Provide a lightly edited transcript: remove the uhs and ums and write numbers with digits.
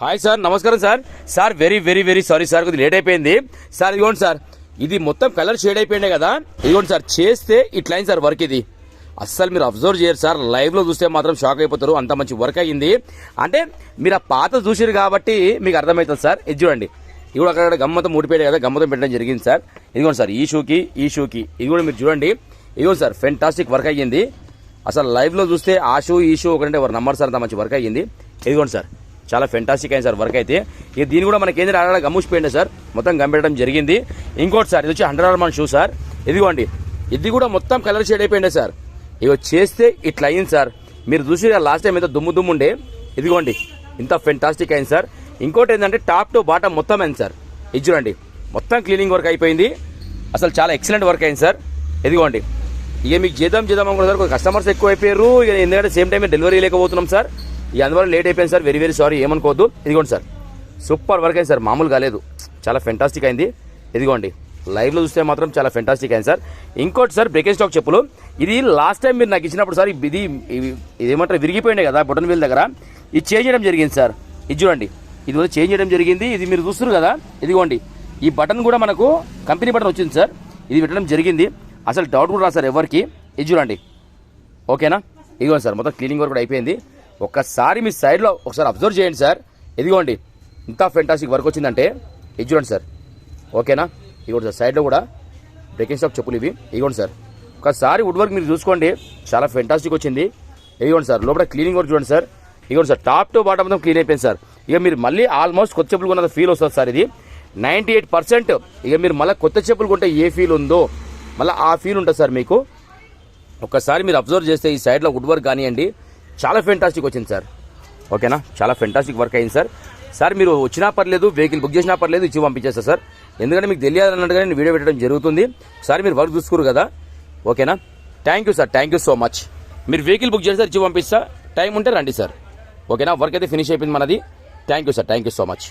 Hi sir, నమస్కారం sir. Sir very very very sorry sir, కొద్దిగా late అయిపోయింది sir. ఇదిగోండి సార్, ఇది మొత్తం కలర్ షేడ్ అయిపోయింది కదా. ఇదిగోండి సార్, చేస్తే ఇట్లా అయింది సార్ వర్క్. ఇది అస్సలు మీరు అబ్జర్వ్ చేయరు సార్, లైవ్ లో చూస్తే మాత్రం షాక్ అయిపోతారు. అంత మంచి వర్క్ అయ్యింది అంటే మీరు ఆ పాత చూసారు కాబట్టి మీకు అర్థమవుతుంది సార్. ఇది చూడండి, ఇది కూడా అక్కడ గమ్మతం ముడిపోయాడు కదా, గమ్మతం పెట్టడం జరిగింది సార్. ఇదిగోండి సార్, ఈ షూకి ఇది కూడా మీరు చూడండి. ఇదిగోండి సార్, ఫెంటాస్టిక్ వర్క్ అయ్యింది. అసలు లైవ్ లో చూస్తే ఆ షూ ఈ షూ ఒకటే ఎవరు నమ్మరు సార్, అంత మంచి వర్క్ అయ్యింది. ఇదిగోండి సార్, చాలా ఫెంటాస్టిక్ అయింది సార్ వర్క్ అయితే. ఇక దీని కూడా మనకి ఏంటంటే అక్కడ గమ్ముసిపోయింది సార్, మొత్తం గంపెట్టడం జరిగింది. ఇంకోటి సార్, ఇది వచ్చి 100 Armour షూ సార్. ఇదిగోండి, ఇది కూడా మొత్తం కలర్ షేడ్ అయిపోయింది సార్. ఇగో చేస్తే ఇట్లా అయింది సార్. మీరు చూసి లాస్ట్ టైం ఎంత దుమ్ము ఉండే, ఇదిగోండి ఇంత ఫెంటాస్టిక్ అయింది సార్. ఇంకోటి ఏంటంటే టాప్ టు బాటమ్ మొత్తం అయింది సార్. ఇది చూడండి, మొత్తం క్లీనింగ్ వర్క్ అయిపోయింది. అసలు చాలా ఎక్సలెంట్ వర్క్ అయింది సార్. ఇదిగోండి, ఇక మీకు చేద్దాం అనుకున్న సార్, కస్టమర్స్ ఎక్కువ అయిపోయారు. ఇక ఎందుకంటే సేమ్ టైం డెలివరీ లేకపోతున్నాం సార్, ఇక అందువల్ల లేట్ అయిపోయింది సార్. వెరీ వెరీ సారీ, ఏమనుకోవద్దు. ఇదిగోండి సార్, సూపర్ వర్క్ అయింది సార్, మామూలు కాలేదు, చాలా ఫెంటాస్టిక్ అయింది. ఇదిగోండి, లైవ్లో చూస్తే మాత్రం చాలా ఫెంటాస్టిక్ అయింది సార్. ఇంకోటి సార్, బ్రేకేజ్ స్టాక్ చెప్పులు. ఇది లాస్ట్ టైం మీరు నాకు ఇచ్చినప్పుడు సార్, ఇది ఏమంటారు విరిగిపోయినాయి కదా బటన్ వీల్ దగ్గర, ఇది చేంజ్ చేయడం జరిగింది సార్. ఇది చూడండి, ఇది కూడా చేంజ్ చేయడం జరిగింది. ఇది మీరు చూస్తున్నారు కదా, ఇదిగోండి ఈ బటన్ కూడా మనకు కంపెనీ బటన్ వచ్చింది సార్, ఇది పెట్టడం జరిగింది. అసలు డౌట్ కూడా రాదు సార్ ఎవరికి. ఇది చూడండి, ఓకేనా. ఇదిగోండి సార్, మొత్తం క్లీనింగ్ వర్క్ కూడా అయిపోయింది. ఒక్కసారి మీ సైడ్లో ఒకసారి అబ్జర్వ్ చేయండి సార్. ఇదిగోండి ఇంత ఫెంటాస్టిక్ వర్క్ వచ్చిందంటే. ఇది చూడండి సార్, ఓకేనా. ఇదిగోండి సార్, సైడ్లో కూడా బ్రేకింగ్ స్టాక్ చెప్పులు ఇవి. ఇదిగోండి సార్, ఒకసారి వుడ్ వర్క్ మీరు చూసుకోండి, చాలా ఫెంటాస్టిక్ వచ్చింది. ఇదిగోండి సార్, లోపల క్లీనింగ్ వర్క్ చూడండి సార్. ఇదిగోండి సార్, టాప్ టు బాటమ్ మొత్తం క్లీన్ అయిపోయింది సార్. ఇక మీరు మళ్ళీ ఆల్మోస్ట్ కొత్త చెప్పులు కొన్న ఫీల్ వస్తుంది సార్. ఇది 98%. ఇక మీరు మళ్ళీ కొత్త చెప్పులు కొంటే ఏ ఫీల్ ఉందో మళ్ళీ ఆ ఫీల్ ఉంటుంది సార్ మీకు. ఒక్కసారి మీరు అబ్జర్వ్ చేస్తే ఈ సైడ్లో వుడ్ వర్క్ కానివ్వండి, చాలా ఫెంటాస్టిక్ వచ్చింది సార్. ఓకేనా, చాలా ఫెంటాస్టిక్ వర్క్ అయింది సార్. సార్ మీరు వచ్చినా పర్లేదు, వెహికల్ బుక్ చేసినా పర్లేదు, ఇచ్చి పంపించేస్తా సార్. ఎందుకంటే మీకు తెలియాలన్నట్టుగా నేను వీడియో పెట్టడం జరుగుతుంది. ఒకసారి మీరు వర్క్ చూసుకోరు కదా, ఓకేనా. Thank you sir, thank you so much. మీరు వెహికల్ బుక్ చేస్తే ఇచ్చి పంపిస్తా, టైం ఉంటే రండి సార్. ఓకేనా, వర్క్ అయితే ఫినిష్ అయిపోయింది మనది. Thank you sir, thank you so much.